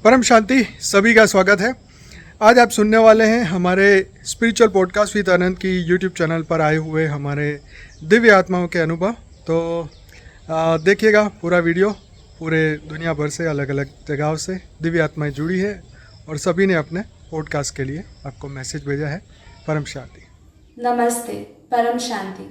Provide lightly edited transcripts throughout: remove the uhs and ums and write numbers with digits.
परम शांति सभी का स्वागत है। आज आप सुनने वाले हैं हमारे स्पिरिचुअल पॉडकास्ट विद अनंत की यूट्यूब चैनल पर आए हुए हमारे दिव्य आत्माओं के अनुभव। तो देखिएगा पूरा वीडियो। पूरे दुनिया भर से अलग अलग जगहों से दिव्य आत्माएं जुड़ी है और सभी ने अपने पॉडकास्ट के लिए आपको मैसेज भेजा है। परम शांति। नमस्ते, परम शांति।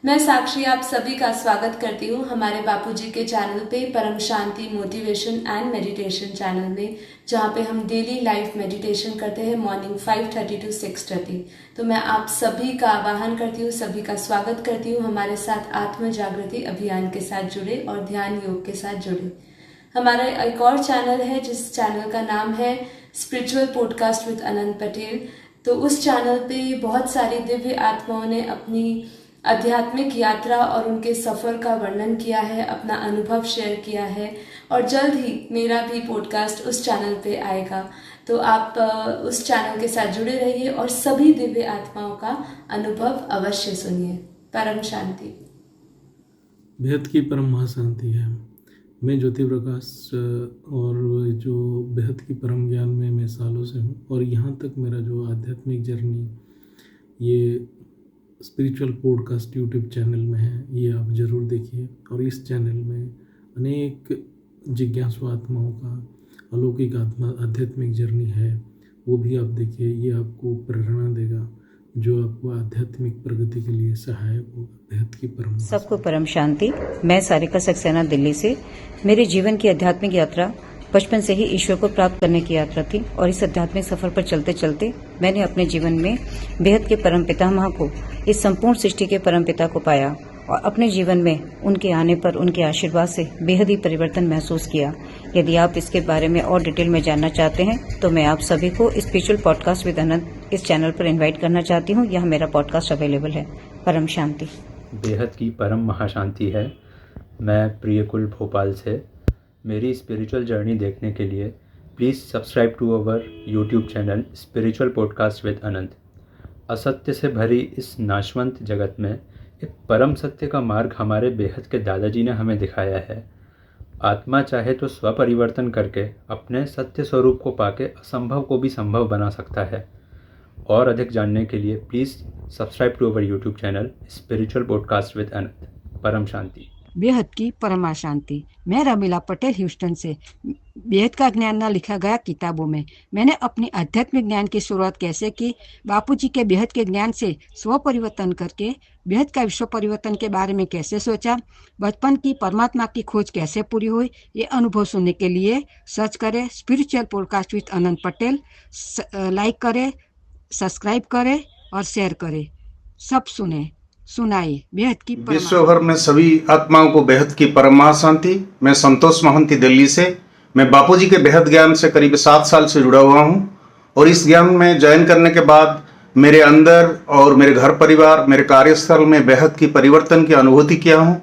मैं साक्षी आप सभी का स्वागत करती हूँ हमारे बापूजी के चैनल पे परम शांति मोटिवेशन एंड मेडिटेशन चैनल में, जहाँ पे हम डेली लाइफ मेडिटेशन करते हैं मॉर्निंग 5:30 to 6:30। तो मैं आप सभी का आह्वान करती हूँ, सभी का स्वागत करती हूँ हमारे साथ आत्म जागृति अभियान के साथ जुड़े और ध्यान योग के साथ जुड़े। हमारा एक और चैनल है जिस चैनल का नाम है स्पिरिचुअल पॉडकास्ट विद अनंत पटेल। तो उस चैनल पे बहुत सारी दिव्य आत्माओं ने अपनी आध्यात्मिक यात्रा और उनके सफ़र का वर्णन किया है, अपना अनुभव शेयर किया है और जल्द ही मेरा भी पॉडकास्ट उस चैनल पे आएगा। तो आप उस चैनल के साथ जुड़े रहिए और सभी दिव्य आत्माओं का अनुभव अवश्य सुनिए। परम शांति। बेहद की परम महाशांति है। मैं ज्योति प्रकाश और जो बेहद की परम ज्ञान में मैं सालों से हूँ और यहाँ तक मेरा जो आध्यात्मिक जर्नी ये स्पिरिचुअल पॉडकास्ट यूट्यूब चैनल में है, ये आप ज़रूर देखिए। और इस चैनल में अनेक जिज्ञासु आत्माओं का अलौकिक आध्यात्मिक जर्नी है, वो भी आप देखिए। ये आपको प्रेरणा देगा जो आपको आध्यात्मिक प्रगति के लिए सहायक होगा। बेहद की परम सबको परम शांति। मैं सारिका सक्सेना दिल्ली से। मेरे जीवन की आध्यात्मिक यात्रा बचपन से ही ईश्वर को प्राप्त करने की यात्रा थी और इस आध्यात्मिक सफर पर चलते चलते मैंने अपने जीवन में बेहद के परम पितामह को, इस संपूर्ण सृष्टि के परम पिता को पाया और अपने जीवन में उनके आने पर उनके आशीर्वाद से बेहद ही परिवर्तन महसूस किया। यदि आप इसके बारे में और डिटेल में जानना चाहते हैं तो मैं आप सभी को स्पिरिचुअल पॉडकास्ट विद अनंत इस चैनल पर इनवाइट करना चाहती हूँ। यहाँ मेरा पॉडकास्ट अवेलेबल है। परम शांति। बेहद की परम महाशांति है। मैं प्रियकुल भोपाल से। मेरी स्पिरिचुअल जर्नी देखने के लिए please subscribe to our YouTube channel spiritual podcast with Anant. असत्य से भरी इस नाशवंत जगत में एक परम सत्य का मार्ग हमारे बेहद के दादाजी ने हमें दिखाया है। आत्मा चाहे तो स्वपरिवर्तन करके अपने सत्य स्वरूप को पाके असंभव को भी संभव बना सकता है। और अधिक जानने के लिए please subscribe to our YouTube channel spiritual podcast with Anant. परम शांति। बेहद की परमा शांति। मैं रमीला पटेल ह्यूस्टन से। बेहद का ज्ञान न लिखा गया किताबों में। मैंने अपनी आध्यात्मिक ज्ञान की शुरुआत कैसे की? बापूजी के बेहद के ज्ञान से स्व परिवर्तन करके बेहद का विश्व परिवर्तन के बारे में कैसे सोचा, बचपन की परमात्मा की खोज कैसे पूरी हुई, ये अनुभव सुनने के लिए सर्च करें spiritual podcast with Anant Patel. Like करें, सब्सक्राइब करें और शेयर करें। सब सुनाइए बेहद की विश्व भर में सभी आत्माओं को बेहद की परम महाशांति। मैं संतोष महंती दिल्ली से। मैं बापूजी के बेहद ज्ञान से करीब 7 साल से जुड़ा हुआ हूं और इस ज्ञान में ज्वाइन करने के बाद मेरे अंदर और मेरे घर परिवार, मेरे कार्यस्थल में बेहद की परिवर्तन की अनुभूति किया हूं।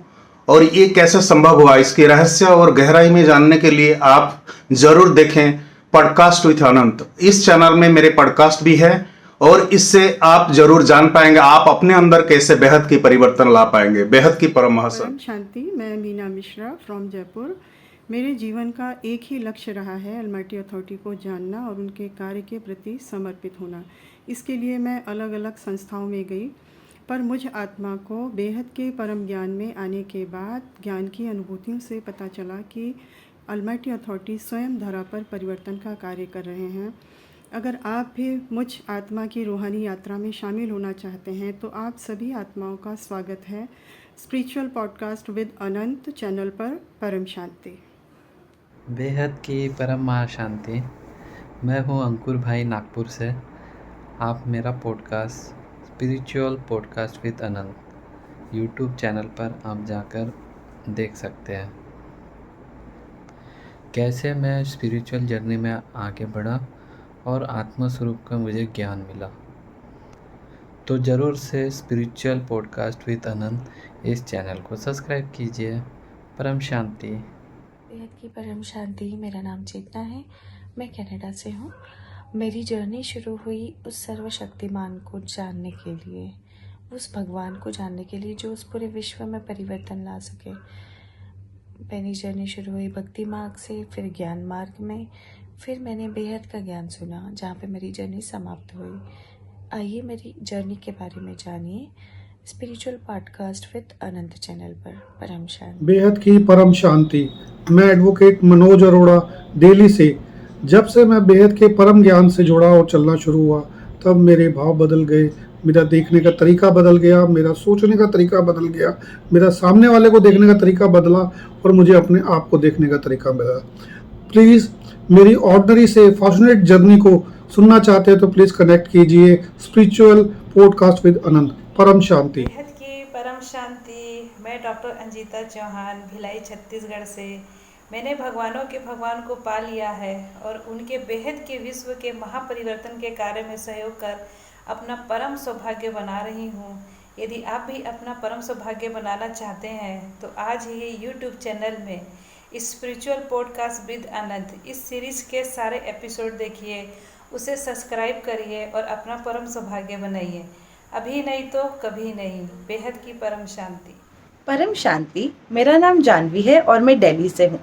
और ये कैसे संभव हुआ, इसके रहस्य और गहराई में जानने के लिए आप जरूर देखें पॉडकास्ट विद अनंत। इस चैनल में मेरे पॉडकास्ट भी है और इससे आप जरूर जान पाएंगे आप अपने अंदर कैसे बेहद की परिवर्तन ला पाएंगे। बेहद की परम शांति। मैं मीना मिश्रा फ्रॉम जयपुर। मेरे जीवन का एक ही लक्ष्य रहा है अलमाइटी अथॉरिटी को जानना और उनके कार्य के प्रति समर्पित होना। इसके लिए मैं अलग अलग संस्थाओं में गई, पर मुझ आत्मा को बेहद के परम ज्ञान में आने के बाद ज्ञान की अनुभूतियों से पता चला कि अलमाइटी अथॉरिटी स्वयं धरा पर परिवर्तन का कार्य कर रहे हैं। अगर आप भी मुझ आत्मा की रूहानी यात्रा में शामिल होना चाहते हैं तो आप सभी आत्माओं का स्वागत है spiritual podcast with Anant channel पर। परम शांति। बेहद की परम महाशांति। मैं हूं अंकुर भाई नागपुर से। आप मेरा podcast spiritual podcast with Anant YouTube channel पर आप जाकर देख सकते हैं। कैसे मैं स्पिरिचुअल जर्नी में आगे बढ़ा और आत्मस्वरूप का मुझे ज्ञान मिला। तो ज़रूर से स्पिरिचुअल पॉडकास्ट विद अनंत इस चैनल को सब्सक्राइब कीजिए। परम शांति। बेहद की परम शांति। मेरा नाम चेतना है। मैं कनाडा से हूँ। मेरी जर्नी शुरू हुई उस सर्वशक्तिमान को जानने के लिए, उस भगवान को जानने के लिए जो उस पूरे विश्व में परिवर्तन ला सके। मेरी जर्नी शुरू हुई भक्ति मार्ग से, फिर ज्ञान मार्ग में, फिर मैंने बेहद का ज्ञान सुना, जहाँ पे मेरी जर्नी समाप्त हुई। आइए मेरी जर्नी के बारे में जानिए spiritual podcast with Anant channel पर। परम शांति। बेहद की परम शांति। मैं एडवोकेट मनोज अरोड़ा दिल्ली से। जब से मैं बेहद के परम ज्ञान से जुड़ा और चलना शुरू हुआ, तब मेरे भाव बदल गए, मेरा देखने का तरीका बदल गया, मेरा सोचने का तरीका बदल गया, मेरा सामने वाले को देखने का तरीका बदला और मुझे अपने आप को देखने का तरीका मिला। प्लीज़ मेरी ऑर्डिनरी से फॉर्चुनेट जर्नी को सुनना चाहते हैं तो प्लीज़ कनेक्ट कीजिए स्पिरिचुअल पॉडकास्ट विद अनंत। परम शांति। बेहद की परम शांति। मैं डॉक्टर अंजिता चौहान, भिलाई छत्तीसगढ़ से। मैंने भगवानों के भगवान को पा लिया है और उनके बेहद के विश्व के महापरिवर्तन के कार्य में सहयोग कर अपना परम सौभाग्य बना रही हूँ। यदि आप भी अपना परम सौभाग्य बनाना चाहते हैं तो आज ही यूट्यूब चैनल में स्पिरिचुअल पॉडकास्ट विद अनंत इस सीरीज़ के सारे एपिसोड देखिए, उसे सब्सक्राइब करिए और अपना परम सौभाग्य बनाइए। अभी नहीं तो कभी नहीं। बेहद की परम शांति। परम शांति। मेरा नाम जानवी है और मैं दिल्ली से हूँ।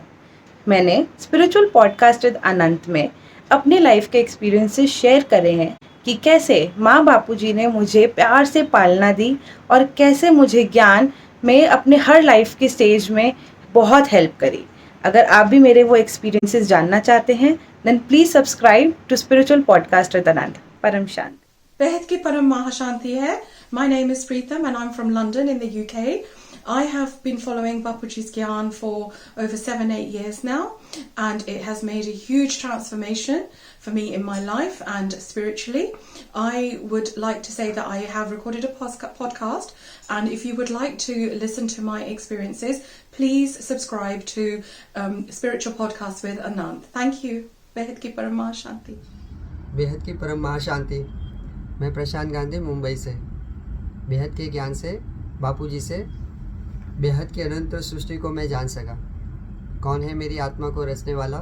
मैंने स्पिरिचुअल पॉडकास्ट विद अनंत में अपने लाइफ के एक्सपीरियंसेस शेयर करे हैं कि कैसे माँ बापूजी ने मुझे प्यार से पालना दी और कैसे मुझे ज्ञान में अपने हर लाइफ के स्टेज में बहुत हेल्प करी। अगर आप भी मेरे वो एक्सपीरियंसेस जानना चाहते हैं then please subscribe to spiritual podcast with Anant. परम शांति। बेहद की परम महाशांति है। My name is Preetham and I'm from London in the UK. I have been following Bapuji's Gyan for over 7-8 years now, and it has made a huge transformation for me in my life and spiritually. I would like to say that I have recorded a podcast, and if you would like to listen to my experiences, please subscribe to Spiritual Podcast with Anant. Thank you. बेहद की परम महाशांति। बेहद की परम महाशांति। मैं प्रशांत गांधी मुंबई से। बेहद के ज्ञान से बापूजी से बेहद की अनंत सृष्टि को मैं जान सका। कौन है मेरी आत्मा को रचने वाला,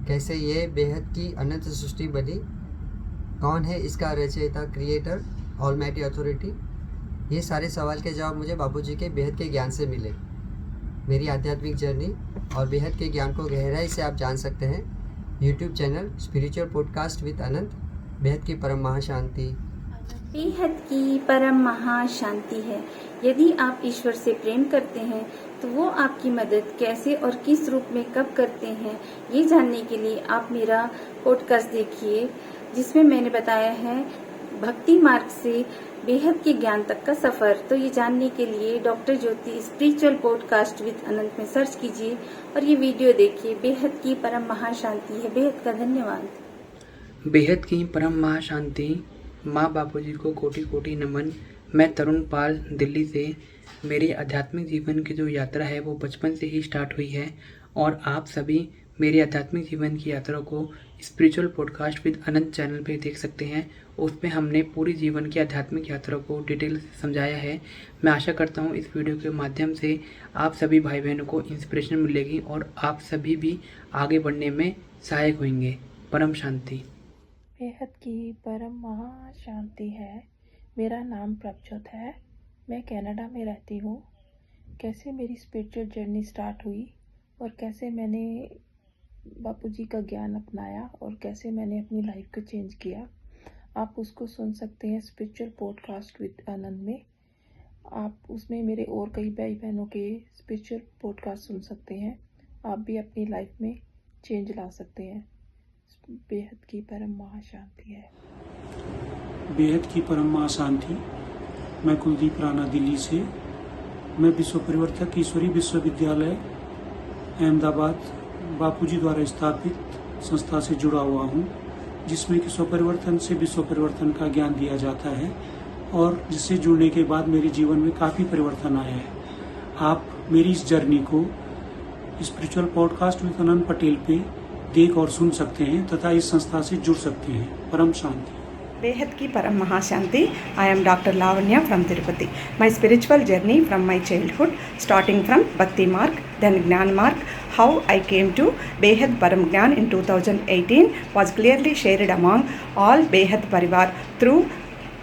कैसे ये बेहद की अनंत सृष्टि बनी, कौन है इसका रचयिता क्रिएटर ऑलमाइटी अथॉरिटी। ये सारे सवाल के जवाब मुझे बापूजी के बेहद के ज्ञान से मिले। मेरी आध्यात्मिक जर्नी और बेहद के ज्ञान को गहराई से आप जान सकते हैं YouTube channel spiritual podcast with Anant. बेहद की परम महाशांति। बेहद की परम महाशांति है। यदि आप ईश्वर से प्रेम करते हैं तो वो आपकी मदद कैसे और किस रूप में कब करते हैं, ये जानने के लिए आप मेरा पॉडकास्ट देखिए, जिसमें मैंने बताया है भक्ति मार्ग से बेहद के ज्ञान तक का सफर। तो ये जानने के लिए doctor Jyoti spiritual podcast with Anant में सर्च कीजिए और ये वीडियो देखिए। बेहद की परम महाशांति है। बेहद का धन्यवाद। बेहद की परम महाशांति। माँ बापूजी को कोटि कोटि नमन। मैं तरुण पाल दिल्ली से। मेरी आध्यात्मिक जीवन की जो यात्रा है वो बचपन से ही स्टार्ट हुई है और आप सभी मेरी आध्यात्मिक जीवन की यात्रा को spiritual podcast with Anant channel पे देख सकते हैं। उस पे हमने पूरी जीवन की आध्यात्मिक यात्रा को डिटेल से समझाया है। मैं आशा करता हूँ इस वीडियो के माध्यम से आप सभी भाई बहनों को इंस्पिरेशन मिलेगी और आप सभी भी आगे बढ़ने में सहायक होंगे। परम शांति। बेहद की परम महाशांति है। मेरा नाम प्रभजोत है। मैं कनाडा में रहती हूँ। कैसे मेरी स्पिरिचुअल जर्नी स्टार्ट हुई और कैसे मैंने बापूजी का ज्ञान अपनाया और कैसे मैंने अपनी लाइफ को चेंज किया, आप उसको सुन सकते हैं स्पिरिचुअल पॉडकास्ट विद आनंद में। आप उसमें मेरे और कई भाई बहनों के स्पिरिचुअल पॉडकास्ट सुन सकते हैं। आप भी अपनी लाइफ में चेंज ला सकते हैं। बेहद की परम महाशांति है। बेहद की परम महाशांति। मैं कुलदीप राणा दिल्ली से। मैं विश्व परिवर्तक ईश्वरी विश्वविद्यालय अहमदाबाद बापूजी द्वारा स्थापित संस्था से जुड़ा हुआ हूँ, जिसमें कि स्वपरिवर्तन से विश्व परिवर्तन का ज्ञान दिया जाता है और जिससे जुड़ने के बाद मेरे जीवन में काफ़ी परिवर्तन आया है। आप मेरी इस जर्नी को स्पिरिचुअल पॉडकास्ट विद अनंत पटेल पे देख और सुन सकते हैं तथा इस संस्था से जुड़ सकते हैं। परम शांति। बेहद की परम महाशांति। I am Dr. Lavanya from Tirupati. My spiritual journey from my childhood, starting from Bhakti Marg, then Gnan Marg, how I came to Behad Param Gyan in 2018 was clearly shared among all Behad Parivar through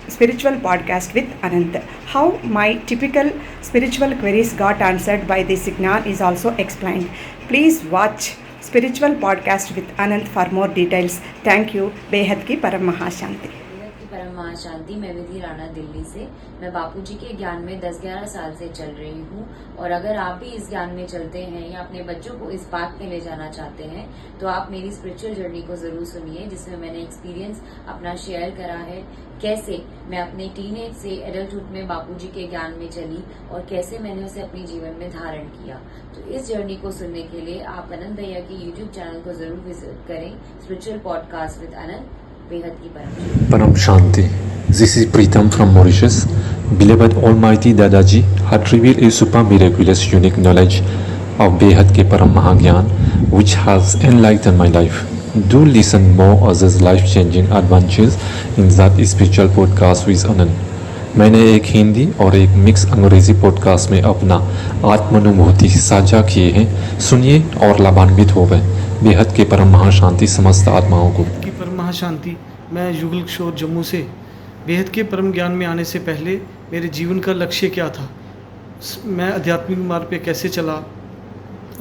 spiritual podcast with Anant. How my typical spiritual queries got answered by this Gyan is also explained. Please watch spiritual podcast with Anand for more details. Thank you. बेहद की परम महाशांति। बेहद की परम महाशांति। मैं विधि राणा दिल्ली से। मैं बापूजी के ज्ञान में 10-11 साल से चल रही हूँ और अगर आप भी इस ज्ञान में चलते हैं या अपने बच्चों को इस बात में ले जाना चाहते हैं तो आप मेरी स्पिरिचुअल जर्नी को जरूर सुनिए, जिसमें मैंने एक्सपीरियंस अपना शेयर करा है, कैसे मैं अपने टीनेज से एडल्टहुड में बापूजी के ज्ञान में चली और कैसे मैंने उसे अपने जीवन में धारण किया। तो इस जर्नी को सुनने के लिए आप अनंत भैया की यूट्यूब चैनल को जरूर विजिट करें, स्पिरिचुअल पॉडकास्ट विद अनंत। बेहद की Param Shanti. This is Pritam from Mauritius. Beloved Almighty Dadaji had revealed a super miraculous unique knowledge of Behad ke Param Mahagyan which has enlightened my life. Do listen more others life-changing adventures in that spiritual podcast with Anand. मैंने एक हिंदी और एक mix अंग्रेजी podcast में अपना आत्मानुभूति साझा किए हैं। सुनिए और लाभान्वित हो गए। बेहद के परम महाशांति समस्त आत्माओं को। की परम महाशांति। मैं युगल किशोर जम्मू से। बेहद के परम ज्ञान में आने से पहले मेरे जीवन का लक्ष्य क्या था, मैं आध्यात्मिक मार्ग पे कैसे चला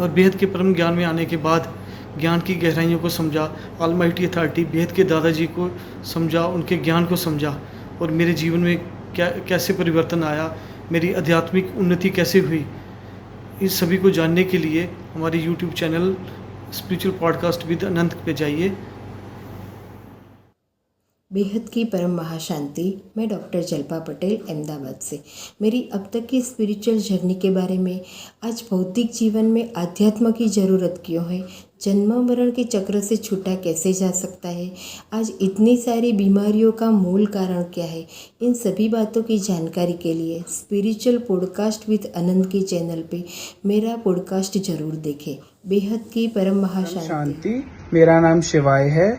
और बेहद के परम ज्ञान में आने के बाद ज्ञान की गहराइयों को समझा, ऑलमाइटी अथॉरिटी बेहद के दादाजी को समझा, उनके ज्ञान को समझा और मेरे जीवन में कैसे परिवर्तन आया, मेरी आध्यात्मिक उन्नति कैसे हुई, इस सभी को जानने के लिए हमारे YouTube channel spiritual podcast with Anant पे जाइए। बेहद की परम महाशांति। मैं डॉक्टर जल्पा पटेल अहमदाबाद से। मेरी अब तक की स्पिरिचुअल जर्नी के बारे में, आज भौतिक जीवन में आध्यात्म की ज़रूरत क्यों है, जन्म मरण के चक्र से छूटा कैसे जा सकता है, आज इतनी सारी बीमारियों का मूल कारण क्या है, इन सभी बातों की जानकारी के लिए स्पिरिचुअल पॉडकास्ट विद अनंत के चैनल पे मेरा पॉडकास्ट ज़रूर देखें। बेहद की परम महाशांति। मेरा नाम शिवाय है।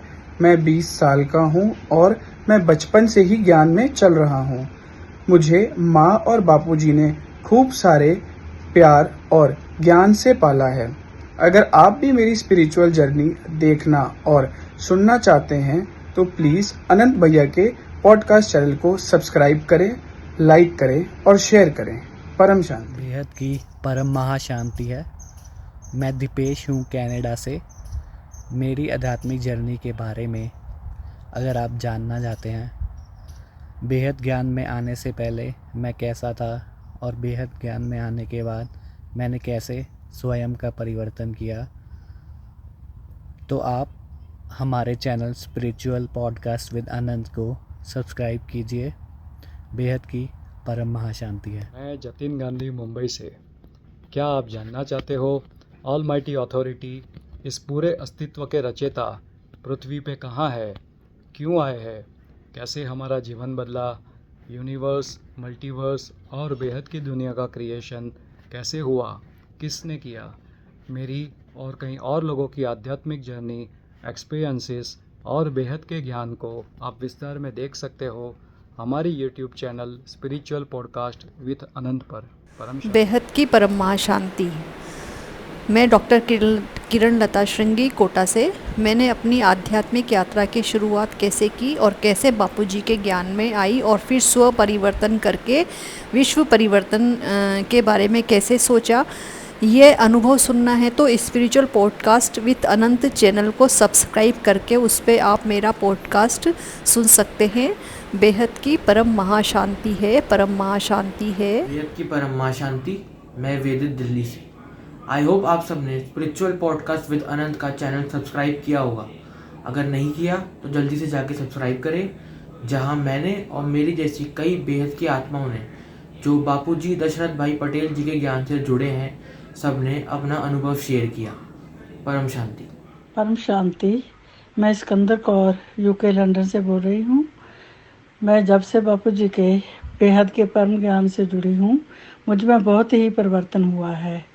मैं 20 साल का हूँ और मैं बचपन से ही ज्ञान में चल रहा हूँ। मुझे माँ और बापूजी ने खूब सारे प्यार और ज्ञान से पाला है। अगर आप भी मेरी स्पिरिचुअल जर्नी देखना और सुनना चाहते हैं तो प्लीज़ अनंत भैया के पॉडकास्ट चैनल को सब्सक्राइब करें, लाइक करें और शेयर करें। परम शांति। बेहद की परम महाशांति है। मैं दीपेश हूँ कनाडा से। मेरी आध्यात्मिक जर्नी के बारे में अगर आप जानना चाहते हैं, बेहद ज्ञान में आने से पहले मैं कैसा था और बेहद ज्ञान में आने के बाद मैंने कैसे स्वयं का परिवर्तन किया, तो आप हमारे channel spiritual podcast with Anant को सब्सक्राइब कीजिए। बेहद की परम महाशांति है। मैं जतिन गांधी मुंबई से। क्या आप जानना चाहते हो ऑलमाइटी अथॉरिटी इस पूरे अस्तित्व के रचयिता पृथ्वी पे कहाँ है, क्यों आए हैं, कैसे हमारा जीवन बदला, यूनिवर्स, मल्टीवर्स और बेहद की दुनिया का क्रिएशन कैसे हुआ, किसने किया, मेरी और कई और लोगों की आध्यात्मिक जर्नी, एक्सपीरियंसेस और बेहद के ज्ञान को आप विस्तार में देख सकते हो हमारी YouTube channel spiritual podcast with Anant पर। परम बेहद की परम महाशांति। मैं डॉक्टर किरण लता श्रृंगी कोटा से। मैंने अपनी आध्यात्मिक यात्रा की शुरुआत कैसे की और कैसे बापूजी के ज्ञान में आई और फिर स्व परिवर्तन करके विश्व परिवर्तन के बारे में कैसे सोचा, ये अनुभव सुनना है तो spiritual podcast with Anant channel को सब्सक्राइब करके उस पर आप मेरा पॉडकास्ट सुन सकते हैं। बेहद की परम महाशांति है, परम महाशांति है। बेहद की परम महाशांति। मैं वेदित दिल्ली से। आई होप आप सबने स्पिरिचुअल पॉडकास्ट विद अनंत का चैनल सब्सक्राइब किया होगा। अगर नहीं किया तो जल्दी से जाके सब्सक्राइब करें, जहां मैंने और मेरी जैसी कई बेहद की आत्माओं ने, जो बापूजी दशरथ भाई पटेल जी के ज्ञान से जुड़े हैं, सब ने अपना अनुभव शेयर किया। परम शांति। परम शांति। मैं सिकंदर कौर यूके लंदन से बोल रही हूँ। मैं जब से बापूजी के बेहद के परम ज्ञान से जुड़ी हूँ, मुझ में बहुत ही परिवर्तन हुआ है।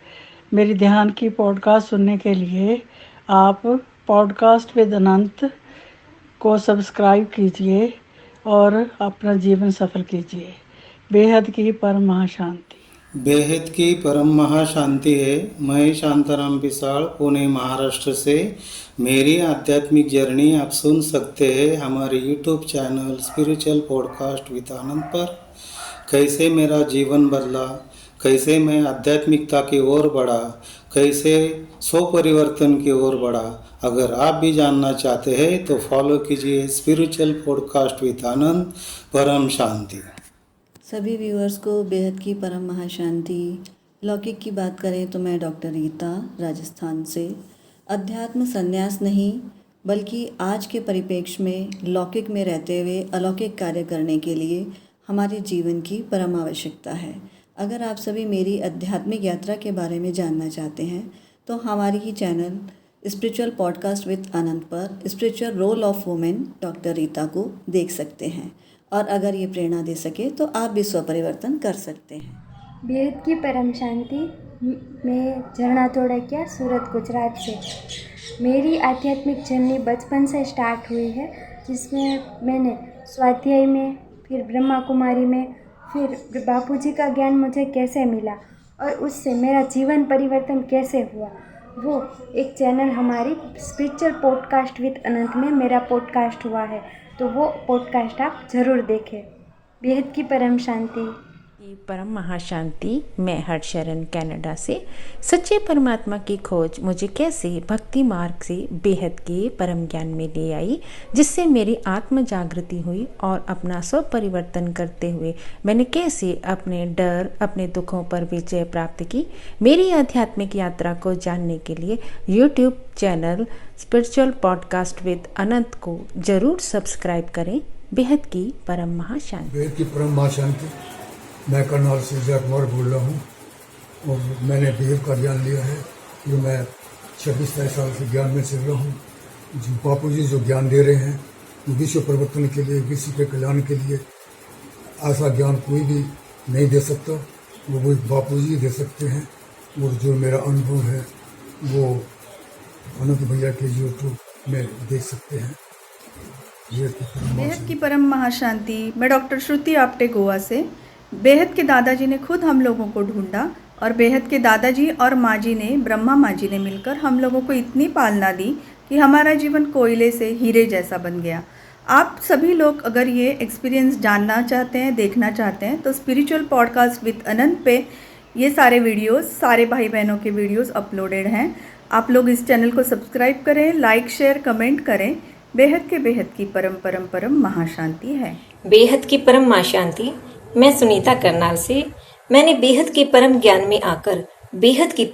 मेरी ध्यान की पॉडकास्ट सुनने के लिए आप पॉडकास्ट विद अनंत को सब्सक्राइब कीजिए और अपना जीवन सफल कीजिए। बेहद की परम महाशांति। बेहद की परम महाशांति है। मैं शांताराम बिसाड़ पुणे महाराष्ट्र से। मेरी आध्यात्मिक जर्नी आप सुन सकते हैं हमारे YouTube channel spiritual podcast with Anant पर। कैसे मेरा जीवन बदला, कैसे मैं आध्यात्मिकता की ओर बढ़ा, कैसे स्वपरिवर्तन की ओर बढ़ा। अगर आप भी जानना चाहते हैं तो फॉलो कीजिए स्पिरिचुअल पॉडकास्ट विद आनंद। परम शांति। सभी व्यूअर्स को बेहद की परम महाशांति। लौकिक की बात करें तो मैं डॉक्टर रीता राजस्थान से। अध्यात्म संन्यास नहीं बल्कि आज के परिप्रेक्ष्य में लौकिक में रहते हुए अलौकिक कार्य करने के लिए हमारे जीवन की परम आवश्यकता है। अगर आप सभी मेरी आध्यात्मिक यात्रा के बारे में जानना चाहते हैं तो हमारी ही channel spiritual podcast with Anand पर spiritual role of women doctor Rita को देख सकते हैं और अगर ये प्रेरणा दे सके तो आप भी स्वपरिवर्तन कर सकते हैं। बेहद की परम शांति। मैं झरना तोड़किया सूरत गुजरात से। मेरी आध्यात्मिक जर्नी बचपन से स्टार्ट हुई है, जिसमें मैंने स्वाध्याय में, फिर ब्रह्मा कुमारी में, फिर बापूजी का ज्ञान मुझे कैसे मिला और उससे मेरा जीवन परिवर्तन कैसे हुआ, वो एक चैनल हमारी स्पिरिचुअल पॉडकास्ट विद अनंत में मेरा पॉडकास्ट हुआ है, तो वो पॉडकास्ट आप ज़रूर देखें। बेहद की परम शांति। परम महाशांति। मैं हर्षरण कनाडा से। सच्चे परमात्मा की खोज मुझे कैसे भक्ति मार्ग से बेहद के परम ज्ञान में ले आई, जिससे मेरी आत्म जागृति हुई और अपना स्व परिवर्तन करते हुए मैंने कैसे अपने डर, अपने दुखों पर विजय प्राप्त की। मेरी आध्यात्मिक यात्रा को जानने के लिए YouTube channel spiritual podcast with Anant को जरूर सब्सक्राइब करें। बेहद की परम महाशांति। बेहद की परम महाशांति। मैं करनाल से जय कुमार बोल रहा हूँ और मैंने बेहद का ज्ञान लिया है। जो मैं 26-27 साल से ज्ञान में चल रहा हूँ। जो बापू जी जो ज्ञान दे रहे हैं वो विश्व परिवर्तन के लिए, विश्व के कल्याण के लिए, ऐसा ज्ञान कोई भी नहीं दे सकता, वो बापू जी दे सकते हैं। और जो मेरा अनुभव है वो अनंत भैया के यूट्यूब में देख सकते हैं। बेहद की परम महाशांति। मैं डॉक्टर श्रुति आप्टे गोवा से। बेहद के दादाजी ने खुद हम लोगों को ढूंढा और बेहद के दादाजी और माँ जी ने, ब्रह्मा माँ जी ने मिलकर हम लोगों को इतनी पालना दी कि हमारा जीवन कोयले से हीरे जैसा बन गया। आप सभी लोग अगर ये एक्सपीरियंस जानना चाहते हैं, देखना चाहते हैं तो स्पिरिचुअल पॉडकास्ट विद अनंत पे ये सारे वीडियोस, सारे भाई बहनों के वीडियोस अपलोडेड हैं। आप लोग इस चैनल को सब्सक्राइब करें, लाइक शेयर कमेंट करें। बेहद की परम परम परम महाशांति है। बेहद की परम महाशांति। मैं सुनीता करनाल से। मैंने बेहद के परम ज्ञान में आकर बेहद की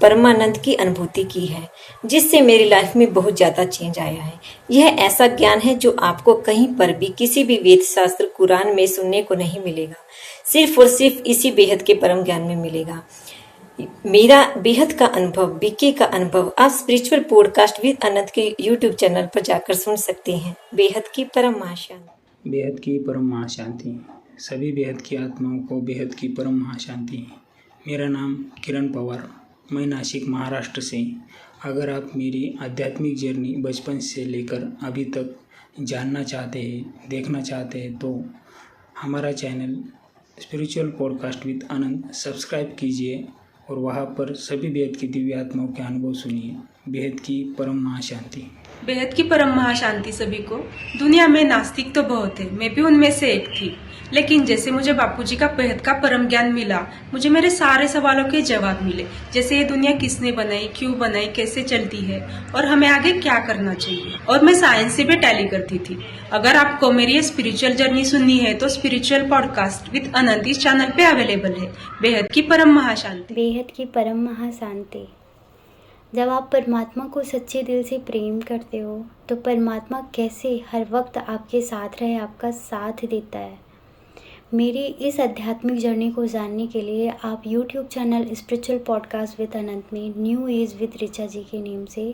परमानंद की अनुभूति की है, जिससे मेरी लाइफ में बहुत ज़्यादा चेंज आया है। यह ऐसा ज्ञान है जो आपको कहीं पर भी किसी भी वेद शास्त्र कुरान में सुनने को नहीं मिलेगा, सिर्फ और सिर्फ इसी बेहद के परम ज्ञान में मिलेगा। मेरा बेहद का अनुभव, बीके का अनुभव आप स्पिरिचुअल पॉडकास्ट विद अनंत के यूट्यूब चैनल पर जाकर सुन सकते हैं। बेहद की परम महाशांति। बेहद की परम महाशांति। सभी बेहद की आत्माओं को बेहद की परम महाशांति। मेरा नाम किरण पवार, मैं नासिक महाराष्ट्र से। अगर आप मेरी आध्यात्मिक जर्नी बचपन से लेकर अभी तक जानना चाहते हैं, देखना चाहते हैं तो हमारा channel spiritual podcast with Anant subscribe कीजिए और वहाँ पर सभी बेहद की दिव्य आत्माओं के अनुभव सुनिए। बेहद की परम महाशांति। बेहद की परम महाशांति सभी को। दुनिया में नास्तिक तो बहुत है, मैं भी उनमें से एक थी, लेकिन जैसे मुझे बापूजी का बेहद का परम ज्ञान मिला, मुझे मेरे सारे सवालों के जवाब मिले। जैसे ये दुनिया किसने बनाई, क्यों बनाई, कैसे चलती है और हमें आगे क्या करना चाहिए। और मैं साइंस से भी टैली करती थी। अगर आपको मेरी ये स्पिरिचुअल जर्नी सुननी है तो स्पिरिचुअल पॉडकास्ट विद अनंत इस चैनल पे अवेलेबल है। बेहद की परम महाशांति। बेहद की परम महाशांति। जब आप परमात्मा को सच्चे दिल से प्रेम करते हो तो परमात्मा कैसे हर वक्त आपके साथ रहे, आपका साथ देता है। मेरी इस आध्यात्मिक जर्नी को जानने के लिए आप YouTube channel spiritual podcast with Anant में new age with Richa ji के नेम से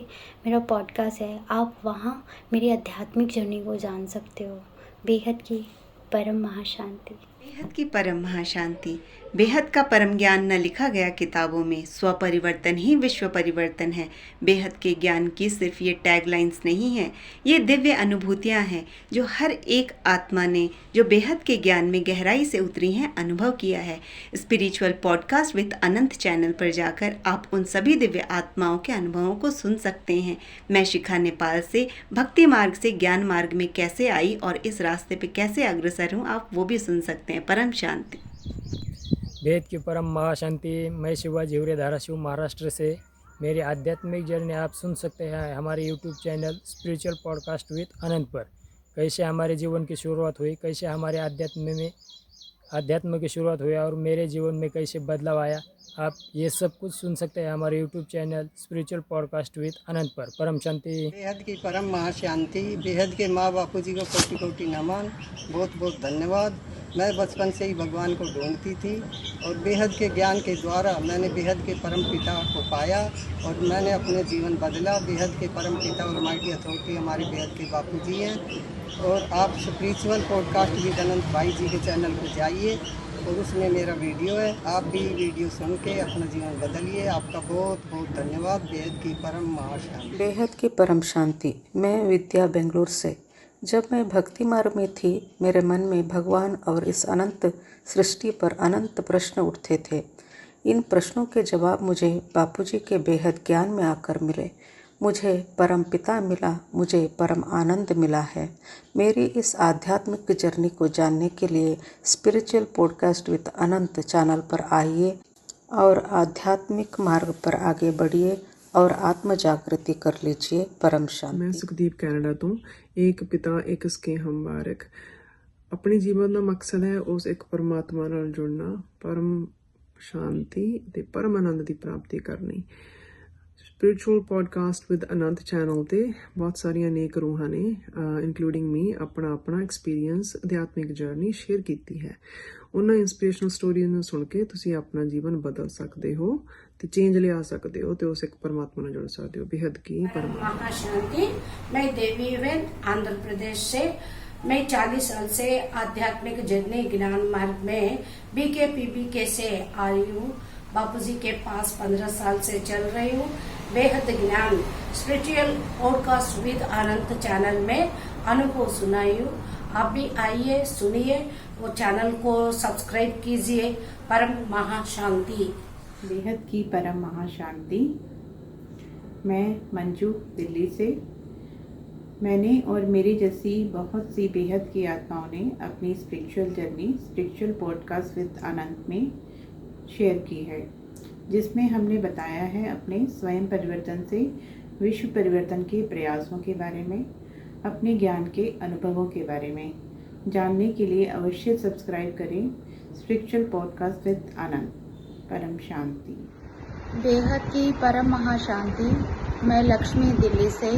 मेरा पॉडकास्ट है, आप वहाँ मेरी आध्यात्मिक जर्नी को जान सकते हो। बेहद की परम महाशांति। बेहद की परम महाशांति। बेहद का परम ज्ञान न लिखा गया किताबों में, स्वपरिवर्तन ही विश्व परिवर्तन है। बेहद के ज्ञान की सिर्फ ये टैगलाइंस नहीं है, ये दिव्य अनुभूतियाँ हैं जो हर एक आत्मा ने जो बेहद के ज्ञान में गहराई से उतरी हैं अनुभव किया है। Spiritual podcast with Anant channel पर जाकर आप उन सभी दिव्य आत्माओं के अनुभवों को सुन सकते हैं। मैं शिखा नेपाल से भक्ति मार्ग से ज्ञान मार्ग में कैसे आई और इस रास्ते पे कैसे अग्रसर हूँ, आप वो भी सुन सकते हैं। परम शांति। बेहद की परम महाशांति। मैं शिवाजी हिवरे धाराशिव महाराष्ट्र से। मेरी आध्यात्मिक जर्नी आप सुन सकते हैं हमारे YouTube channel spiritual podcast with Anant पर। कैसे हमारे जीवन की शुरुआत हुई, कैसे हमारे अध्यात्म की शुरुआत हुई और मेरे जीवन में कैसे बदलाव आया, आप ये सब कुछ सुन सकते हैं हमारे YouTube channel spiritual podcast with Anant पर। परम शांति। बेहद की परम महाशांति। बेहद के माँ बापू जी को कोटि कोटि नमन, बहुत बहुत धन्यवाद। मैं बचपन से ही भगवान को ढूंढती थी और बेहद के ज्ञान के द्वारा मैंने बेहद के परम पिता को पाया और मैंने अपने जीवन बदला। बेहद के परम पिता और माइटी अथॉरिटी हमारे बेहद के बापू जी हैं। और आप स्पिरिचुअल पॉडकास्ट विद अनंत भाई जी के चैनल पर जाइए और उसमें मेरा वीडियो है, आप भी वीडियो सुन के अपना जीवन बदलिए। आपका बहुत बहुत धन्यवाद। बेहद की परम महाशांति। बेहद की परम शांति। मैं विद्या बेंगलुरु से। जब मैं भक्ति मार्ग में थी, मेरे मन में भगवान और इस अनंत सृष्टि पर अनंत प्रश्न उठते थे। इन प्रश्नों के जवाब मुझे बापूजी के बेहद ज्ञान में आकर मिले। मुझे परम पिता मिला, मुझे परम आनंद मिला है। मेरी इस आध्यात्मिक जर्नी को जानने के लिए spiritual podcast with Anant channel पर आइए और आध्यात्मिक मार्ग पर आगे बढ़िए और आत्म जागृति कर लीजिए। परम शांति। मैं सुखदीप कनाडा ਤੋਂ ਇੱਕ ਪਿਤਾ ਇੱਕ ਸਕੇ ਹਮਵਾਰਕ। ਆਪਣੇ ਜੀਵਨ ਦਾ ਮਕਸਦ ਹੈ ਉਸ ਇੱਕ ਪਰਮਾਤਮਾ ਨਾਲ ਜੁੜਨਾ, ਪਰਮ ਸ਼ਾਂਤੀ ਤੇ ਪਰਮ ਆਨੰਦ ਦੀ ਪ੍ਰਾਪਤੀ ਕਰਨੀ। Spiritual podcast with Anant channel ਤੇ ਬਹੁਤ ਸਾਰੀਆਂ ਨੇਕ ਰੂਹਾਂ ਨੇ ਇਨਕਲੂਡਿੰਗ ਮੀ ਆਪਣਾ ਐਕਸਪੀਰੀਅੰਸ ਅਧਿਆਤਮਿਕ ਜਰਨੀ ਸ਼ੇਅਰ ਕੀਤੀ ਹੈ। ਉਹਨਾਂ ਇੰਸਪੀਰੇਸ਼ਨਲ ਸਟੋਰੀਜ਼ ਨੂੰ ਸੁਣ ਕੇ ਤੁਸੀਂ ਆਪਣਾ ਜੀਵਨ ਬਦਲ ਸਕਦੇ ਹੋ ਤੇ ਚੇਂਜ ਲਿਆ ਸਕਦੇ ਹੋ ਤੇ ਉਸ ਇੱਕ ਪਰਮਾਤਮਾ ਨਾਲ ਜੁੜ ਸਕਦੇ ਹੋ। बेहद की परमात्मा शांति। मैं देवी वेद आंध्र प्रदेश से। मैं 40 साल से आध्यात्मिक जर्नी ज्ञान मार्ग में BKPBK से आई हूँ। बापूजी के पास 15 साल से चल रही हूँ। बेहद ज्ञान spiritual podcast with Anant channel में अनुभव सुनाई हूँ। आप भी आइए, सुनिए, वो चैनल को सब्सक्राइब कीजिए। परम महाशांति। बेहद की परम महाशांति। मैं मंजू दिल्ली से। मैंने और मेरी जैसी बहुत सी बेहद की आत्माओं ने अपनी spiritual journey spiritual podcast with Anant में शेयर की है, जिसमें हमने बताया है अपने स्वयं परिवर्तन से विश्व परिवर्तन के प्रयासों के बारे में, अपने ज्ञान के अनुभवों के बारे में। जानने के लिए अवश्य सब्सक्राइब करें स्पिरिचुअल पॉडकास्ट विद अनंत। परम शांति। बेहद की परम महाशांति। मैं लक्ष्मी दिल्ली से।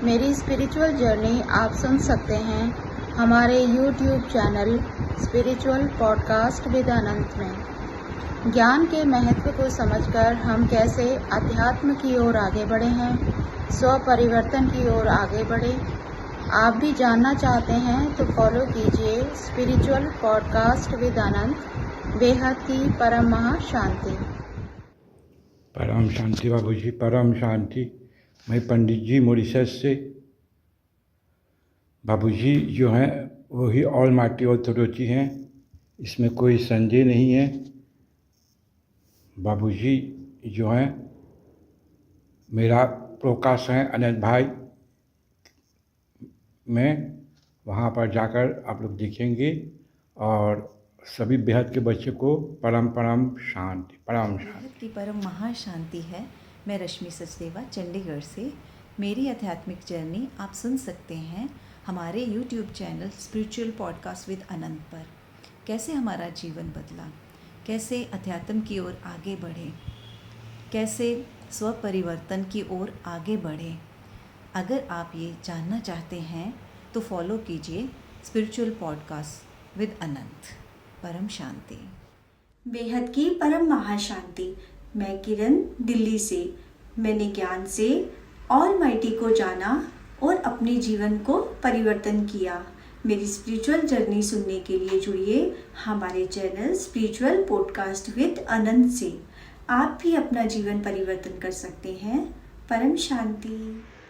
मेरी स्पिरिचुअल जर्नी आप सुन सकते हैं हमारे YouTube channel spiritual podcast with Anant में। ज्ञान के महत्व को समझकर हम कैसे अध्यात्म की ओर आगे बढ़े हैं, स्व परिवर्तन की ओर आगे बढ़े। आप भी जानना चाहते हैं तो फॉलो कीजिए स्पिरिचुअल पॉडकास्ट विद अनंत। बेहद की परम महाशांति। परम शांति बाबूजी, परम शांति। मैं पंडित जी मॉरिशस से। बाबूजी जो हैं वही ऑल माइटी अथॉरिटी हैं, इसमें कोई संदेह नहीं है। बाबूजी जो हैं मेरा प्रकाश हैं अनंत भाई में, वहाँ पर जाकर आप लोग देखेंगे और सभी बेहद के बच्चे को परम परम शांति, परम शांति। बेहद की परम महाशांति है। मैं रश्मि सचदेवा चंडीगढ़ से। मेरी आध्यात्मिक जर्नी आप सुन सकते हैं हमारे YouTube channel spiritual podcast with Anant पर। कैसे हमारा जीवन बदला, कैसे अध्यात्म की ओर आगे बढ़े, कैसे स्व परिवर्तन की ओर आगे बढ़े। अगर आप ये जानना चाहते हैं तो फॉलो कीजिए स्पिरिचुअल पॉडकास्ट विद अनंत। परम शांति। बेहद की परम महाशांति। मैं किरण दिल्ली से। मैंने ज्ञान से ऑलमाइटी को जाना और अपने जीवन को परिवर्तन किया। मेरी स्पिरिचुअल जर्नी सुनने के लिए जुड़िए हमारे channel spiritual podcast with Anant से। आप भी अपना जीवन परिवर्तन कर सकते हैं। परम शांति।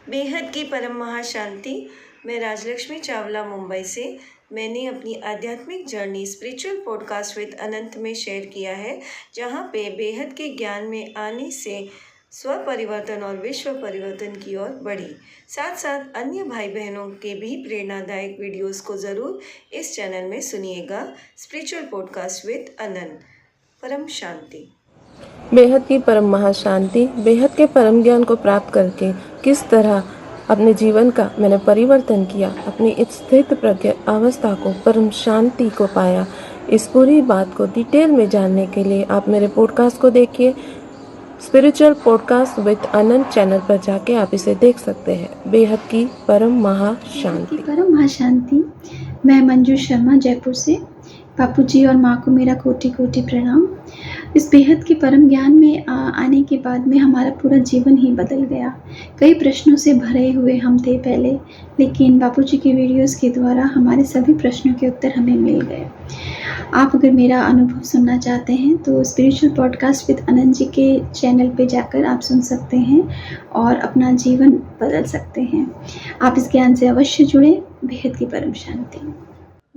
बेहद की परम महाशांति। मैं राजलक्ष्मी चावला मुंबई से। मैंने अपनी आध्यात्मिक journey spiritual podcast with Anant में शेयर किया है, जहाँ पे बेहद के ज्ञान में आने से स्व परिवर्तन और विश्व परिवर्तन की ओर बढ़ी। साथ साथ अन्य भाई बहनों के भी प्रेरणादायक वीडियोस को ज़रूर इस चैनल में सुनिएगा। Spiritual podcast with Anant. परम शांति। बेहद की परम महाशांति, बेहद के परम ज्ञान को प्राप्त करके किस तरह अपने जीवन का मैंने परिवर्तन किया, अपनी इस स्थित प्रज्ञ अवस्था को, परम शांति को पाया, इस पूरी बात को डिटेल में जानने के लिए आप मेरे पॉडकास्ट को देखिए। Spiritual podcast with Anant channel पर जाके आप इसे देख सकते हैं। बेहद की परम महाशांति। परम महाशांति। मैं मंजू शर्मा जयपुर से। बापूजी और माँ को मेरा कोटि कोटि प्रणाम। इस बेहद के परम ज्ञान में आने के बाद में हमारा पूरा जीवन ही बदल गया। कई प्रश्नों से भरे हुए हम थे पहले, लेकिन बापूजी के वीडियोस के द्वारा हमारे सभी प्रश्नों के उत्तर हमें मिल गए। आप अगर मेरा अनुभव सुनना चाहते हैं तो स्पिरिचुअल पॉडकास्ट विद अनंत जी के चैनल पे जाकर आप सुन सकते हैं और अपना जीवन बदल सकते हैं। आप इस ज्ञान से अवश्य जुड़े। बेहद की परम शांति।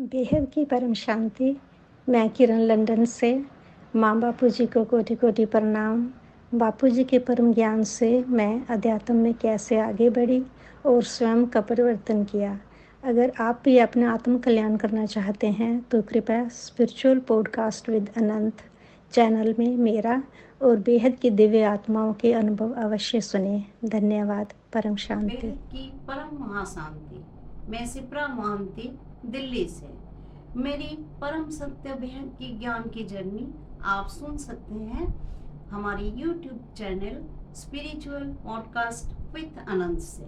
बेहद की परम शांति। मैं किरण लंदन से। माँ बापूजी को कोटि कोटि प्रणाम। बापूजी के परम ज्ञान से मैं अध्यात्म में कैसे आगे बढ़ी और स्वयं का परिवर्तन किया। अगर आप भी अपना आत्म कल्याण करना चाहते हैं तो कृपया spiritual podcast with Anant channel में मेरा और बेहद की दिव्य आत्माओं के अनुभव अवश्य सुने। धन्यवाद। परम शांति। बेहद की परम महाशांति। मैं सिप्रा मोहंती दिल्ली से। मेरी परम सत्य बेहद की ज्ञान की जर्नी आप सुन सकते हैं हमारी YouTube channel spiritual podcast with Anant से।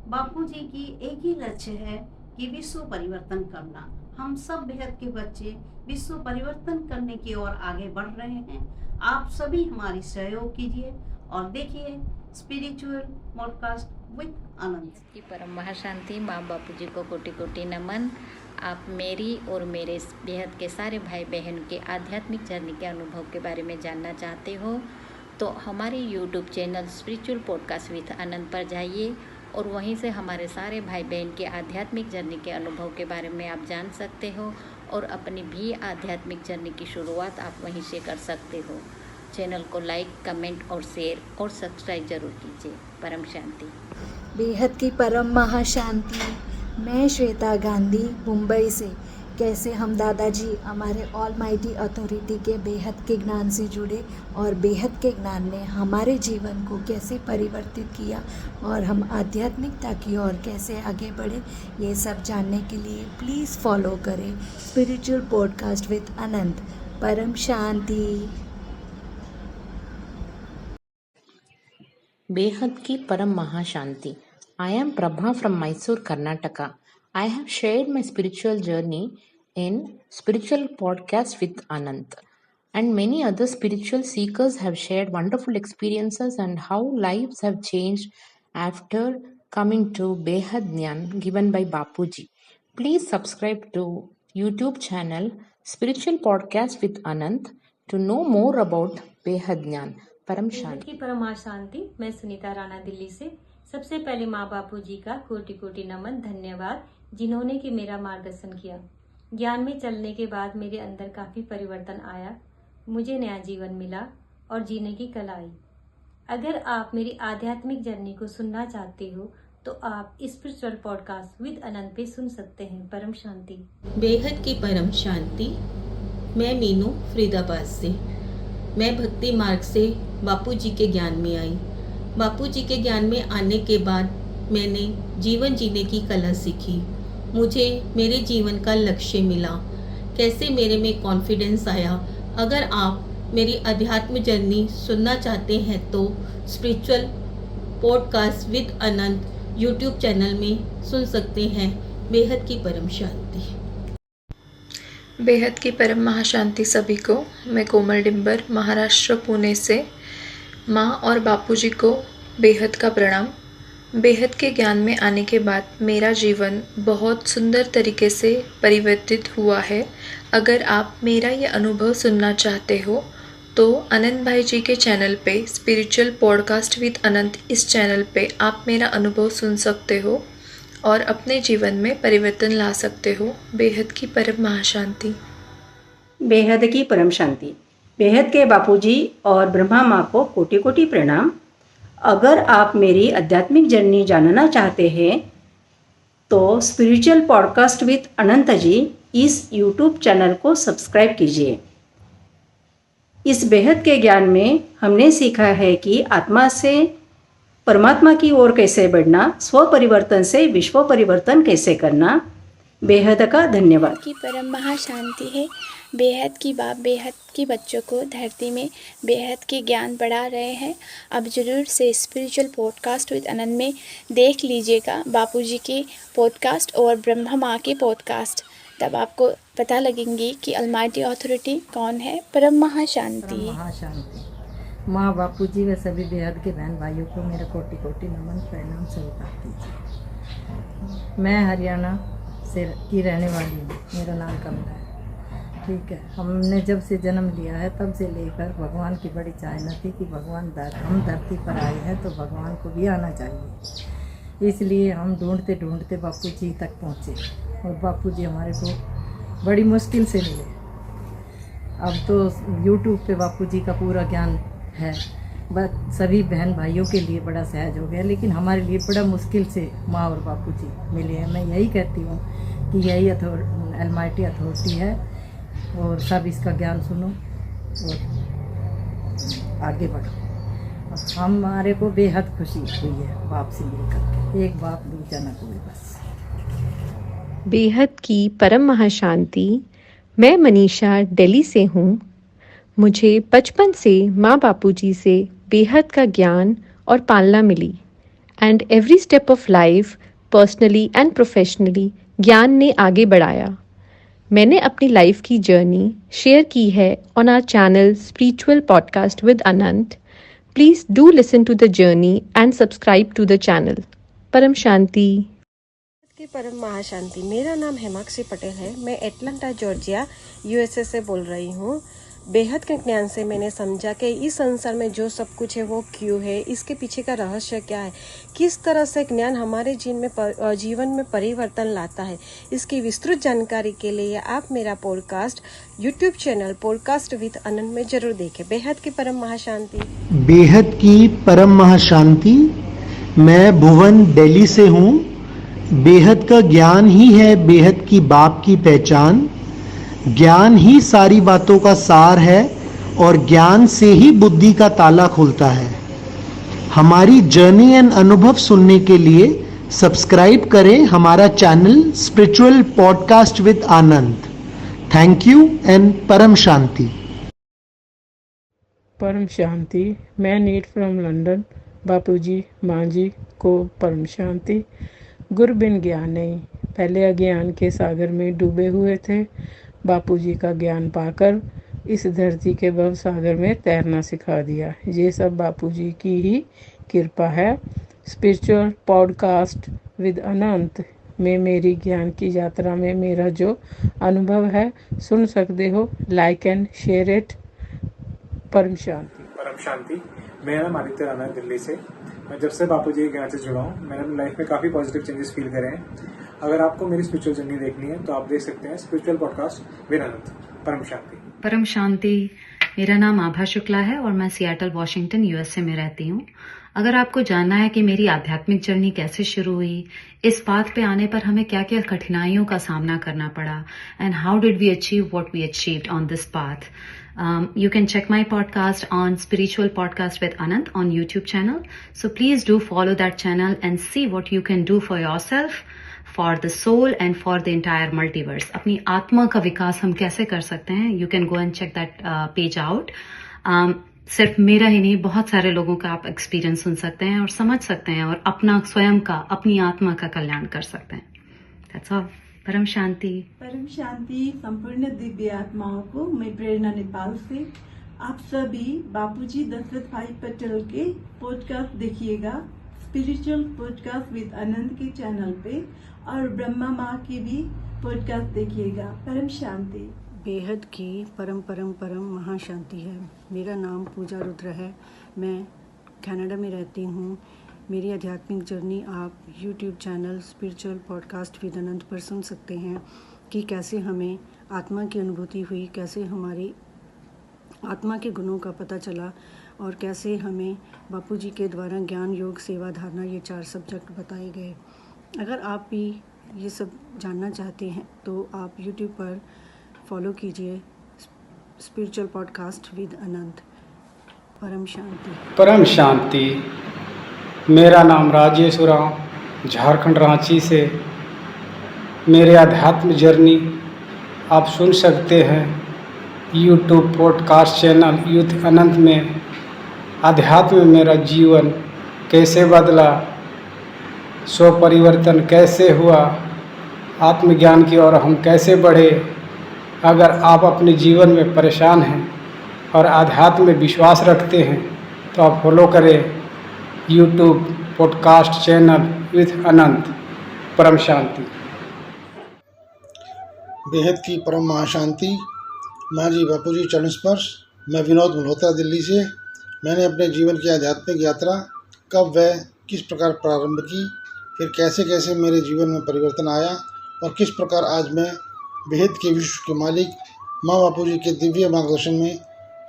बापूजी की एक ही लक्ष्य है कि विश्व परिवर्तन करना। हम सब बेहद के बच्चे विश्व परिवर्तन करने की ओर आगे बढ़ रहे हैं। आप सभी हमारी सहयोग कीजिए और देखिए स्पिरिचुअल पॉडकास्ट विद अनंत की परम महाशांति। माँ बापूजी को कोटि कोटि नमन। आप मेरी और मेरे बेहद के सारे भाई बहन के आध्यात्मिक जर्नी के अनुभव के बारे में जानना चाहते हो तो हमारे YouTube channel spiritual podcast with Anant पर जाइए और वहीं से हमारे सारे भाई बहन के आध्यात्मिक जर्नी के अनुभव के बारे में आप जान सकते हो और अपनी भी आध्यात्मिक जर्नी की शुरुआत आप वहीं से कर सकते हो। चैनल को लाइक, कमेंट और शेयर और सब्सक्राइब जरूर कीजिए। परम शांति। बेहद की परम महाशांति। मैं श्वेता गांधी मुंबई से। कैसे हम दादाजी हमारे ऑल माइटी अथॉरिटी के बेहद के ज्ञान से जुड़े और बेहद के ज्ञान ने हमारे जीवन को कैसे परिवर्तित किया और हम आध्यात्मिकता की ओर कैसे आगे बढ़े, ये सब जानने के लिए प्लीज़ फॉलो करें स्पिरिचुअल पॉडकास्ट विद अनंत। परम शांति। बेहद की परम महाशांति। I am Prabha from Mysore, Karnataka. I have shared my spiritual journey in Spiritual Podcast with Anant. And many other spiritual seekers have shared wonderful experiences and how lives have changed after coming to Behad Jnaan given by Bapuji. Please subscribe to YouTube channel Spiritual Podcast with Anant to know more about Behad Jnaan. परम शांति की परम शांति। मैं सुनीता राणा दिल्ली से। सबसे पहले माँ बापूजी का कोटि कोटि नमन, धन्यवाद जिन्होंने कि मेरा मार्गदर्शन किया। ज्ञान में चलने के बाद मेरे अंदर काफ़ी परिवर्तन आया, मुझे नया जीवन मिला और जीने की कला आई। अगर आप मेरी आध्यात्मिक जर्नी को सुनना चाहते हो तो आप स्पिरिचुअल पॉडकास्ट विद अनंत पे सुन सकते हैं। परम शांति। बेहद की परम शांति। मैं मीनू फरीदाबाद से। मैं भक्ति मार्ग से बापूजी के ज्ञान में आई। बापूजी के ज्ञान में आने के बाद मैंने जीवन जीने की कला सीखी। मुझे मेरे जीवन का लक्ष्य मिला। कैसे मेरे में कॉन्फिडेंस आया। अगर आप मेरी अध्यात्म जर्नी सुनना चाहते हैं तो spiritual podcast with Anant YouTube channel में सुन सकते हैं। बेहद की परम शांति। बेहद की परम महाशांति सभी को। मैं कोमल डिम्बर महाराष्ट्र पुणे से। माँ और बापूजी को बेहद का प्रणाम। बेहद के ज्ञान में आने के बाद मेरा जीवन बहुत सुंदर तरीके से परिवर्तित हुआ है। अगर आप मेरा ये अनुभव सुनना चाहते हो तो अनंत भाई जी के चैनल पे स्पिरिचुअल पॉडकास्ट विद अनंत, इस चैनल पे आप मेरा अनुभव सुन सकते हो और अपने जीवन में परिवर्तन ला सकते हो। बेहद की परम महाशांति। बेहद की परम शांति। बेहद के बापूजी और ब्रह्मा माँ को कोटि कोटि प्रणाम। अगर आप मेरी आध्यात्मिक जर्नी जानना चाहते हैं तो स्पिरिचुअल पॉडकास्ट विद अनंत जी इस YouTube चैनल को सब्सक्राइब कीजिए। इस बेहद के ज्ञान में हमने सीखा है कि आत्मा से परमात्मा की ओर कैसे बढ़ना, स्व परिवर्तन से विश्व परिवर्तन कैसे करना। बेहद का धन्यवाद। की परम महाशांति है। बेहद की बाप बेहद की बच्चों को धरती में बेहद के ज्ञान बढ़ा रहे हैं। अब जरूर से स्पिरिचुअल पॉडकास्ट विद आनंद में देख लीजिएगा बापूजी के पॉडकास्ट और ब्रह्मा माँ के पॉडकास्ट। तब आपको पता लगेंगी कि अलमाइटी अथॉरिटी कौन है। परम महाशांति। माँ बापूजी व सभी बेहद के बहन भाइयों को मेरा कोटि कोटि नमन प्रणाम स्वीकार कीजिए। मैं हरियाणा से की रहने वाली हूँ। मेरा नाम कमला है। ठीक है, हमने जब से जन्म लिया है तब से लेकर भगवान की बड़ी चाहना थी कि भगवान हम धरती पर आए हैं तो भगवान को भी आना चाहिए। इसलिए हम ढूंढते ढूंढते बापूजी तक पहुँचे और बापूजी हमारे को बड़ी मुश्किल से मिले। अब तो यूट्यूब पे बापूजी का पूरा ज्ञान है। बस सभी बहन भाइयों के लिए बड़ा सहज हो गया, लेकिन हमारे लिए बड़ा मुश्किल से माँ और बापूजी मिले हैं। मैं यही कहती हूँ कि यही अलमाइटी अथॉरिटी है और सब इसका ज्ञान सुनो और आगे बढ़ो। और हमारे को बेहद खुशी हुई है बाप से मिलकर। एक बाप दूजा न कोई। बस बेहद की परम महाशांति। मैं मनीषा दिल्ली से हूँ। मुझे बचपन से माँ बापूजी से बेहद का ज्ञान और पालना मिली and every step of life personally and professionally ज्ञान ने आगे बढ़ाया। मैंने अपनी लाइफ की जर्नी शेयर की है on our channel spiritual podcast with Anant. Please do listen to the journey and subscribe to the channel. परम शांति। की परम महाशांति। मेरा नाम हेमाक्षी पटेल है। मैं एटलांटा जॉर्जिया यूएसए से बोल रही हूँ। बेहद के ज्ञान से मैंने समझा कि इस संसार में जो सब कुछ है वो क्यों है, इसके पीछे का रहस्य क्या है, किस तरह से ज्ञान हमारे जीवन में परिवर्तन लाता है। इसकी विस्तृत जानकारी के लिए आप मेरा podcast YouTube channel podcast with Anand में जरूर देखें। बेहद की परम महाशांति। बेहद की परम महाशांति। मैं भुवन दिल्ली से हूँ। बेहद का ज्ञान ही है बेहद की बाप की पहचान। ज्ञान ही सारी बातों का सार है और ज्ञान से ही बुद्धि का ताला खुलता है। हमारी जर्नी एंड अनुभव सुनने के लिए सब्सक्राइब करें हमारा channel spiritual podcast with Anand. Thank you and परम शांति। परम शांति। मैं नीट फ्रॉम लंदन। बापूजी माँ जी को परम शांति। गुरु बिन ज्ञान नहीं। पहले अज्ञान के सागर में डूबे हुए थे। बापूजी का ज्ञान पाकर इस धरती के भव सागर में तैरना सिखा दिया। ये सब बापूजी की ही कृपा है। स्पिरिचुअल पॉडकास्ट विद अनंत में मेरी ज्ञान की यात्रा में मेरा जो अनुभव है सुन सकते हो। Like and share it. परम शांति। परम शांति। मेरा नाम आदित्य राणा है दिल्ली से। मैं जब से बापूजी के ज्ञान से जुड़ा हूँ मैंने अपनी लाइफ में काफ़ी पॉजिटिव चेंजेस फील करे हैं। अगर आपको मेरी स्पिरिचुअल जर्नी देखनी है तो आप देख सकते हैं स्पिरिचुअल पॉडकास्ट विद अनंत। परम शांति। परम शांति। मेरा नाम आभा शुक्ला है और मैं सियाटल वॉशिंगटन यूएसए में रहती हूँ। अगर आपको जानना है कि मेरी आध्यात्मिक जर्नी कैसे शुरू हुई, इस पाथ पे आने पर हमें क्या क्या कठिनाइयों का सामना करना पड़ा and how did we achieve what we achieved on this path, you can check my podcast on Spiritual Podcast with Anant on YouTube channel. So please do follow that channel and see what you can do for yourself, for the soul and for the entire multiverse. अपनी आत्मा का विकास हम कैसे कर सकते हैं? You can go and check that page out. सिर्फ मेरा ही नहीं, बहुत सारे लोगों का आप एक्सपीरियंस सुन सकते हैं और समझ सकते हैं और अपना स्वयं का, अपनी आत्मा का कल्याण कर सकते हैं। That's all. परम शांति। परम शांति संपूर्ण दिव्य आत्माओं को मैं प्रेरणा नेपाल से। आप सभी बापूजी दशरथ भाई पटेल के पॉडकास्ट देखिएगा स्पिरिचुअल पॉडकास्ट विद आनंद के चैनल पे और ब्रह्मा माँ की भी पॉडकास्ट देखिएगा। परम शांति। बेहद की परम परम परम महाशांति है। मेरा नाम पूजा रुद्र है। मैं कनाडा में रहती हूँ। मेरी आध्यात्मिक जर्नी आप YouTube channel spiritual podcast with Anant पर सुन सकते हैं कि कैसे हमें आत्मा की अनुभूति हुई, कैसे हमारी आत्मा के गुणों का पता चला और कैसे हमें बापूजी के द्वारा ज्ञान, योग, सेवा, धारणा ये 4 सब्जेक्ट बताए गए। अगर आप भी ये सब जानना चाहते हैं तो आप YouTube पर फॉलो कीजिए स्पिरिचुअल पॉडकास्ट विद अनंत। परम शांति। परम शांति। मेरा नाम राजेश उरांव, झारखंड रांची से। मेरे आध्यात्म जर्नी आप सुन सकते हैं यूट्यूब पॉडकास्ट चैनल यूथ अनंत में। आध्यात्म में मेरा जीवन कैसे बदला, स्व परिवर्तन कैसे हुआ, आत्मज्ञान की ओर हम कैसे बढ़े। अगर आप अपने जीवन में परेशान हैं और आध्यात्म में विश्वास रखते हैं तो आप फॉलो करें यूट्यूब पॉडकास्ट चैनल विथ अनंत। परम शांति। बेहद की परम महाशांति। मांझी बापूजी चरण स्पर्श। मैं विनोद मल्होत्रा, दिल्ली से। मैंने अपने जीवन की आध्यात्मिक यात्रा कब व किस प्रकार प्रारंभ की, फिर कैसे कैसे मेरे जीवन में परिवर्तन आया और किस प्रकार आज मैं बेहद के विश्व के मालिक माँ बापूजी के दिव्य मार्गदर्शन में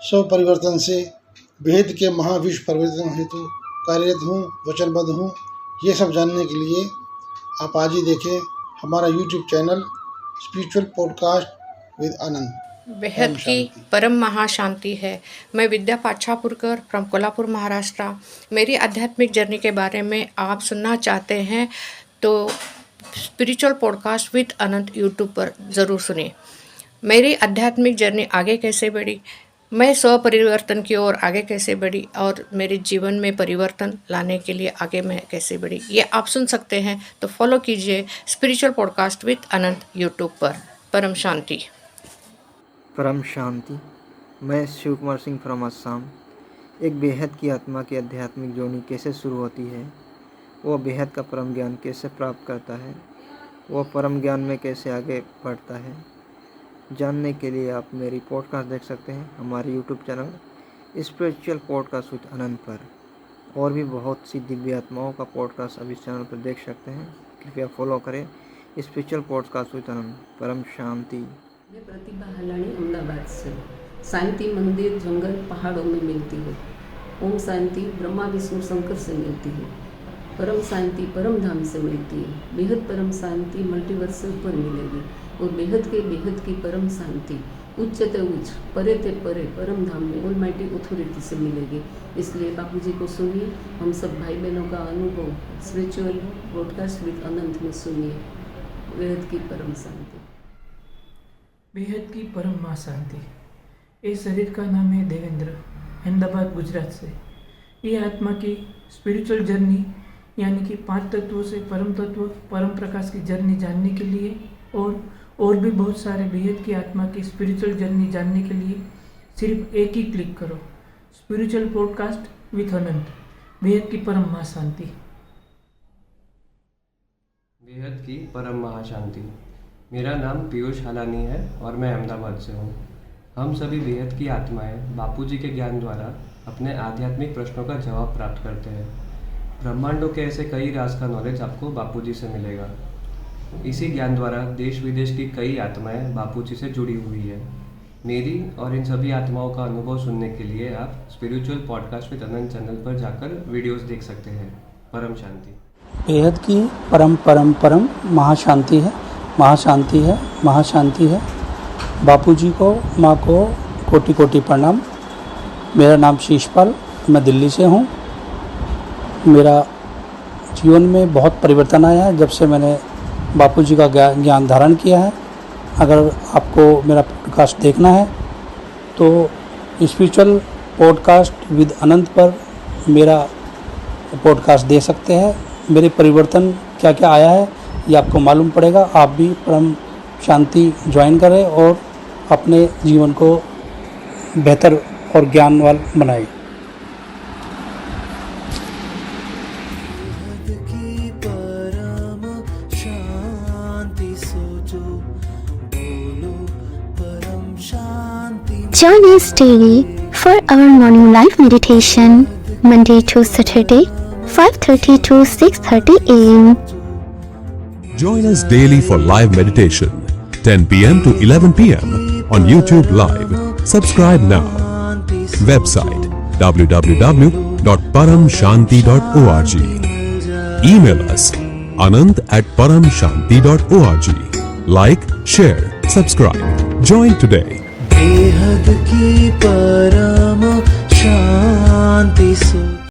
स्व परिवर्तन से बेहद के महाविश्व परिवर्तन हेतु कार्यरत हूँ, वचनबद्ध हूँ। ये सब जानने के लिए आप आज ही देखें हमारा YouTube channel spiritual podcast with Anand. बेहद की परम महाशांति है। मैं विद्या पाछापुरकर फ्रॉम कोल्हापुर, महाराष्ट्र। मेरी आध्यात्मिक जर्नी के बारे में आप सुनना चाहते हैं तो spiritual podcast with Anant YouTube पर ज़रूर सुनिए। मेरी आध्यात्मिक जर्नी आगे कैसे बढ़ी, मैं स्व परिवर्तन की ओर आगे कैसे बढ़ी और मेरे जीवन में परिवर्तन लाने के लिए आगे मैं कैसे बढ़ी, ये आप सुन सकते हैं। तो फॉलो कीजिए spiritual podcast with Anant YouTube पर। परम शांति। परम शांति। मैं शिव कुमार सिंह फ्रॉम असम। एक बेहद की आत्मा की आध्यात्मिक जर्नी कैसे शुरू होती है, वह बेहद का परम ज्ञान कैसे प्राप्त करता है, वह परम ज्ञान में कैसे आगे बढ़ता है, जानने के लिए आप मेरी पॉडकास्ट देख सकते हैं हमारे YouTube channel spiritual podcast with Anant पर। और भी बहुत सी दिव्य आत्माओं का पॉडकास्ट अब इस चैनल पर देख सकते हैं। कृपया फॉलो करें स्पिरिचुअल पॉडकास्ट विद अनंत। परम शांति। मैं प्रतिभा हलानी, अहमदाबाद से। शांति मंदिर जंगल पहाड़ों में मिलती है। ओम शांति ब्रह्मा विष्णु शंकर से मिलती है। परम शांति परम धाम से मिलती है। बेहद परम शांति मल्टीवर्स से ऊपर मिलेगी और बेहद की परम शांति उच्च ते उच्च, परे ते परे परम धाम में ऑलमाइटी अथॉरिटी से मिलेगी। इसलिए बापूजी को सुनिए। हम सब भाई बहनों का अनुभव स्पिरिचुअल पॉडकास्ट विद अनंत में सुनिए। बेहद की परम शांति। बेहद की परम माँ शांति। इस शरीर का नाम है देवेंद्र, अहमदाबाद गुजरात से। ये आत्मा की स्पिरिचुअल जर्नी यानी कि 5 तत्वों से परम तत्व परम प्रकाश की जर्नी जानने के लिए और भी बहुत सारे बेहद की आत्मा की स्पिरिचुअल जर्नी जानने के लिए सिर्फ एक ही क्लिक करो, स्पिरिचुअल पॉडकास्ट विथ अनंत। बेहद की परम माँ शांति। बेहद की परम महाशांति। मेरा नाम पीयूष हालानी है और मैं अहमदाबाद से हूँ। हम सभी बेहद की आत्माएं बापूजी के ज्ञान द्वारा अपने आध्यात्मिक प्रश्नों का जवाब प्राप्त करते हैं। ब्रह्मांडों के ऐसे कई राज का नॉलेज आपको बापूजी से मिलेगा। इसी ज्ञान द्वारा देश विदेश की कई आत्माएं बापूजी से जुड़ी हुई है। मेरी और इन सभी आत्माओं का अनुभव सुनने के लिए आप spiritual podcast with Anant channel पर जाकर वीडियोस देख सकते हैं। परम शांति। बेहद की परम परम परम महाशांति है, महाशांति है, महाशांति है। बापूजी को, माँ को कोटि कोटि प्रणाम। मेरा नाम शीशपाल, मैं दिल्ली से हूँ। मेरा जीवन में बहुत परिवर्तन आया है जब से मैंने बापूजी का ज्ञान धारण किया है। अगर आपको मेरा पॉडकास्ट देखना है तो स्पिरिचुअल पॉडकास्ट विद अनंत पर मेरा पॉडकास्ट दे सकते हैं। मेरे परिवर्तन क्या क्या आया है ये आपको मालूम पड़ेगा। आप भी परम शांति ज्वाइन करें और अपने जीवन को बेहतर और ज्ञानवान बनाएं। Join us daily for our morning live meditation, Monday to Saturday, 5:30 to 6:30 a.m. Join us daily for live meditation, 10 p.m. to 11 p.m. on YouTube Live. Subscribe now. Website www.paramshanti.org. Email us anant@paramshanti.org. Like, share, subscribe. Join today. बेहद की परम शांति सुख